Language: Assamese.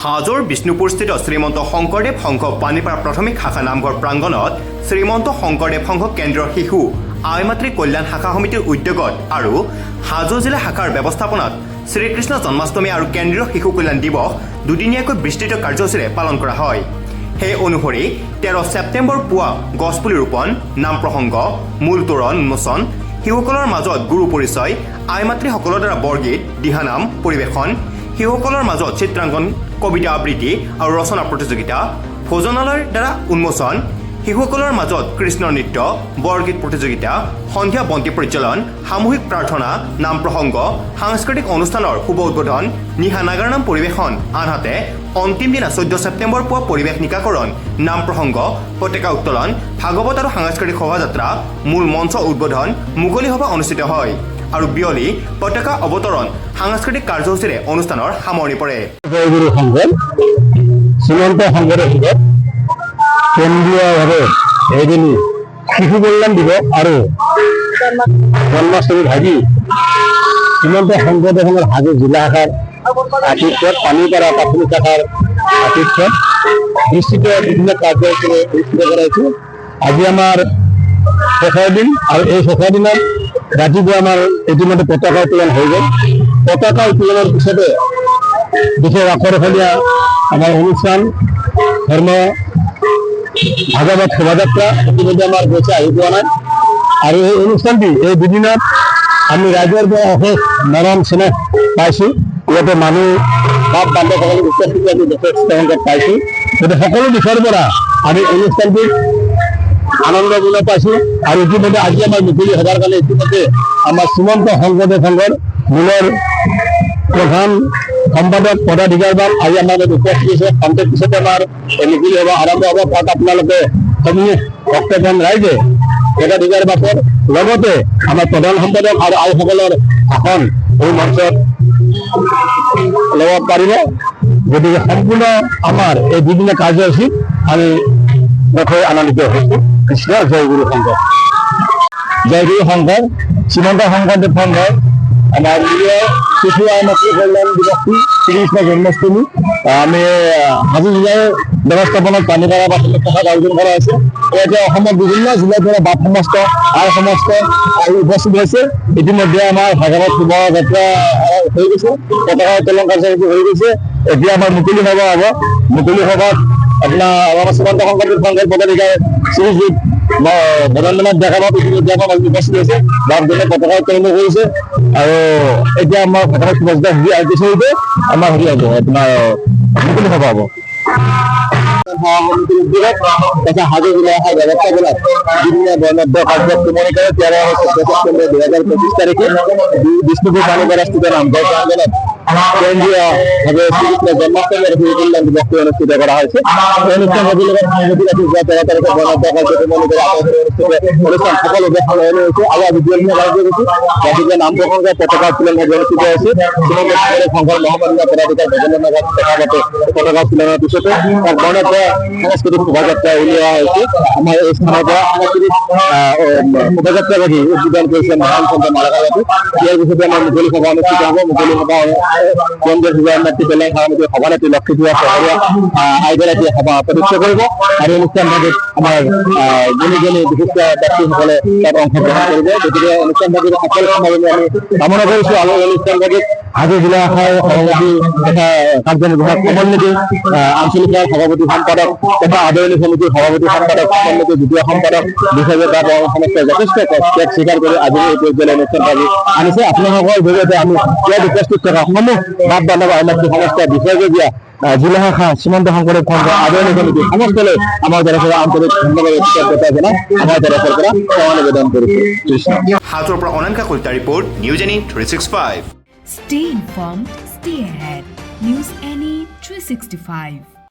হাজোৰ বিষ্ণুপুৰস্থিত শ্ৰীমন্ত শংকৰদেৱ সংঘ পানীপাৰা প্ৰাথমিক শাখা নামঘৰ প্ৰাংগণত শ্ৰীমন্ত শংকৰদেৱ সংঘ কেন্দ্ৰৰ শিশু আইমাতৃ কল্যাণ শাখা সমিতিৰ উদ্যোগত আৰু হাজো জিলা শাখাৰ ব্যৱস্থাপনাত শ্ৰীকৃষ্ণ জন্মাষ্টমী আৰু কেন্দ্ৰীয় শিশু কল্যাণ দিৱস দুদিনীয়াকৈ বিস্তৃত কাৰ্যসূচীৰে পালন কৰা হয়। সেই অনুসৰি 13 ছেপ্টেম্বৰ পুৱা গছপুলি ৰোপণ, নাম প্ৰসংগ, মূল তোৰণ উন্মোচন, শিশুসকলৰ মাজত গুৰু পৰিচয়, আইমাতৃসকলৰ দ্বাৰা বৰগীত, দিহানাম পৰিৱেশন, শিশুসকলৰ মাজত চিত্ৰাংকন, কবিতা আবৃত্তি আৰু ৰচনা প্ৰতিযোগিতা, ভোজনালয়ৰ দ্বাৰা উন্মোচন, শিশুসকলৰ মাজত কৃষ্ণ নৃত্য, বৰগীত প্ৰতিযোগিতা, সন্ধিয়া বন্তি প্ৰজ্বলন, সামূহিক প্ৰাৰ্থনা, নাম প্ৰসংগ, সাংস্কৃতিক অনুষ্ঠানৰ শুভ উদ্বোধন, নিশা নাগাৰনাম পৰিৱেশন, আনহাতে অন্তিম দিনা 14 ছেপ্টেম্বৰ পুৱা পৰিৱেশ নিকাকৰণ, নাম প্ৰসংগ, পতাকা উত্তোলন, ভাগৱত আৰু সাংস্কৃতিক শোভাযাত্ৰা, মূল মঞ্চ উদ্বোধন, মুকলি সভা অনুষ্ঠিত হয় আৰু বিয়লি পতাকা অৱতৰণ সাংস্কৃতিক কাৰ্যসূচীৰে অনুষ্ঠানৰ সামৰণি পৰে। জয়গুৰু সংঘৰ শ্ৰীমন্ত শংকৰদেৱ কেন্দ্ৰীয়ভাৱে এদিন শিশু কল্যাণ দিৱস আৰু জন্মাষ্টমী ভাগি শ্ৰীমন্ত শংকৰদেৱ সংঘৰ হাজো জিলা শাখাৰ আতিথ্যত পানীপাৰা প্ৰাথমিক শাখাৰ আতিথ্যত নিশ্চিত বিভিন্ন কাৰ্যসূচীৰে অনুষ্ঠিত কৰাইছোঁ। আজি আমাৰ শেষৰ দিন আৰু এই শেষৰ দিনত ৰাতিপুৱা আমাৰ ইতিমধ্যে পতাকা উত্তোলন হৈ গ'ল। পতাকা উত্তোলনৰ পিছতে বিশেষ আকৰ্ষণীয় আমাৰ অনুষ্ঠান ধৰ্ম ভাগৱত শোভাযাত্ৰা ইতিমধ্যে আমাৰ গৈছে, আহি পোৱা নাই। আৰু এই অনুষ্ঠানটি এই দুদিনত আমি ৰাইজৰ পৰা অশেষ মৰম চেনেহ পাইছোঁ। ইয়াতে মানুহ বাপ বান্ধৱসকলে উপস্থিতি আমি যথেষ্ট সংখ্যাত পাইছোঁ। গতিকে সকলো দিশৰ পৰা আমি অনুষ্ঠানটিত আনন্দপূৰ্ণ পাইছোঁ। আৰু ইতিমধ্যে আজি আমাৰ মুকলি সভাৰ কাৰণে ইতিমধ্যে আমাৰ শ্ৰীমন্ত শংকৰদেৱ সংঘৰ মূলৰ প্ৰধান সম্পাদক পদাধিকাৰবান আজি আমাৰ মাজত উপস্থিত হৈছে। খন্তেক পিছতে আমাৰ মুকলি সভা আৰম্ভ হ'ব। তাত আপোনালোকে সমূহ ভক্তজন ৰাইজে পদাধিকাৰবানৰ লগতে আমাৰ প্ৰধান সম্পাদক আৰু আইসকলৰ ভাষণ এই মঞ্চত ল'ব পাৰিব। গতিকে সম্পূৰ্ণ আমাৰ এই বিভিন্ন কাৰ্যসূচীত আমি নথৈ আনন্দিত হৈছোঁ। কৃষ্ণ জয়গুৰু শংকৰ। জয়গুৰু শংকৰ শ্ৰীমন্ত শংকৰদেৱ সংঘৰ আমাৰ প্ৰিয় শিশু আইমাতৃ কল্যাণ দিৱসটি শ্ৰীকৃষ্ণ জন্মাষ্টমী আমি হাজো জিলাৰ ব্যৱস্থাপনাত পানীপাৰা প্ৰাথমিক শাখাত আয়োজন কৰা হৈছে। ইয়াতে অসমৰ বিভিন্ন জিলাৰ পৰা বাপ সমস্ত আই সমস্ত আহি উপস্থিত হৈছে। ইতিমধ্যে আমাৰ ভাগৱত শোভাযাত্ৰা হৈ গৈছে, পতাকা উত্তোলন কাৰ্যসূচী হৈ গৈছে। এতিয়া আমাৰ মুকলি সভা হ'ব। মুকলি সভাত আপোনাৰ আমাৰ শ্ৰীমন্ত শংকৰদেৱ সংঘৰ পদাধিকাৰী শ্ৰীযুত ভৱেন্দ্ৰনাথ ডেকা বাপ ইতিমধ্যে আমাৰ মাজত উপস্থিত হৈছে। বাপজনে পতাকা উত্তোলন কৰিছে আৰু এতিয়া আমাৰ ভাগৱত শোভাযাত্ৰা পিছতে আমাৰ হেৰি হ'ব, আপোনাৰ মুকলি সভা হ'ব। হাজো জিলা শাখাৰ ব্যৱস্থাপনাত বিভিন্ন বৰ্ণাঢ্য কাৰ্যক্ৰমণি কৰে। 13 ছেপ্টেম্বৰ 2025 তাৰিখে বিষ্ণুপুৰ পানীপাৰাস্থিত নামঘৰ প্ৰাংগণত কেন্দ্ৰীয়ভাৱে শ্ৰীকৃষ্ণ জন্মাষ্টমী আৰু শিশু কল্যাণ দিৱসটো অনুষ্ঠিত কৰা হৈছে। এই অনুষ্ঠানটিৰ লগত সংগতি ৰাখি যোৱা 13 তাৰিখে বৰ্ণাঢ্য কাৰ্যক্ৰমণি কৰি অনুষ্ঠান সকলোকে সামৰণি হৈছে। আৰু আজি বিভিন্ন কাৰ্য গৈছে। ৰাতিপুৱা নাম প্ৰসংগ, পতাকা উত্তোলন অনুষ্ঠিত হৈছে। শ্ৰীমন্ত শংকৰদেৱ সংঘৰ মহামান্য পদাধিকাৰী ভৱেন্দ্ৰনাথ ডেকা বাপে পতাকা উত্তোলনৰ পিছতে বৰ্ণাঢ্য সাংস্কৃতিক শোভাযাত্ৰা উলিওৱা হৈছে। আমাৰ এই স্থানৰ পৰা সাংস্কৃতিক শোভাযাত্ৰাবাহী উদ্বোধন কৰিছে মহান সন্ত মালাকাবাদী। ইয়াৰ পিছতে আমাৰ মুকলি সভা অনুষ্ঠিত হ'ব। মুকলি সভা কেন্দ্ৰীয় শিশু আইমাতৃ কল্যাণ সমিতিৰ সভানেত্ৰী লক্ষীপ্ৰিয়া চহৰীয়া আইগৰাকীয়ে সভা প্ৰতিষ্ঠা কৰিব আৰু অনুষ্ঠানভাগত আমাৰ গুণী বিশিষ্ট ব্যক্তিসকলে তাত অংশগ্ৰহণ কৰিব। গতিকে অনুষ্ঠানভাগত সফল সমাগমে আমি কামনা কৰিছোঁ। আৰু অনুষ্ঠানভাগত হাজো জিলা শাখাৰ সভাপতি তথা কাৰ্যনিৰ্বাহক সমন্বিত আঞ্চলিক সভাপতি সম্পাদক তথা আদৰণি সমিতিৰ সভাপতি সম্পাদক, সমন্বিত দ্বিতীয় সম্পাদক বিষয়ে তাত সমস্ত যথেষ্ট ত্যাগ স্বীকাৰ কৰি আজি এই পৰ্যায়ৰ অনুষ্ঠানভাগি আনিছে। আপোনালোকৰ জৰিয়তে আমি ইয়াত উপস্থিত থকা সমূহ বাপ বান্ধৱ আইমাতৃ সমস্ত বিষয়ববীয়া জিলা শাখা শ্ৰীমন্ত শংকৰদেৱ সংঘ আদৰণি সমিতি সমস্তলৈ আমাৰ তৰফৰ পৰা আন্তৰিক ধন্যবাদ কৃতজ্ঞতা জনাই আমাৰ তৰফৰ পৰা সেৱা নিবেদন কৰিছোঁ। কৃষ্ণ। হাজোৰ পৰা Anamika Kalita report, news any 365। Stay informed, stay ahead. News Any 365.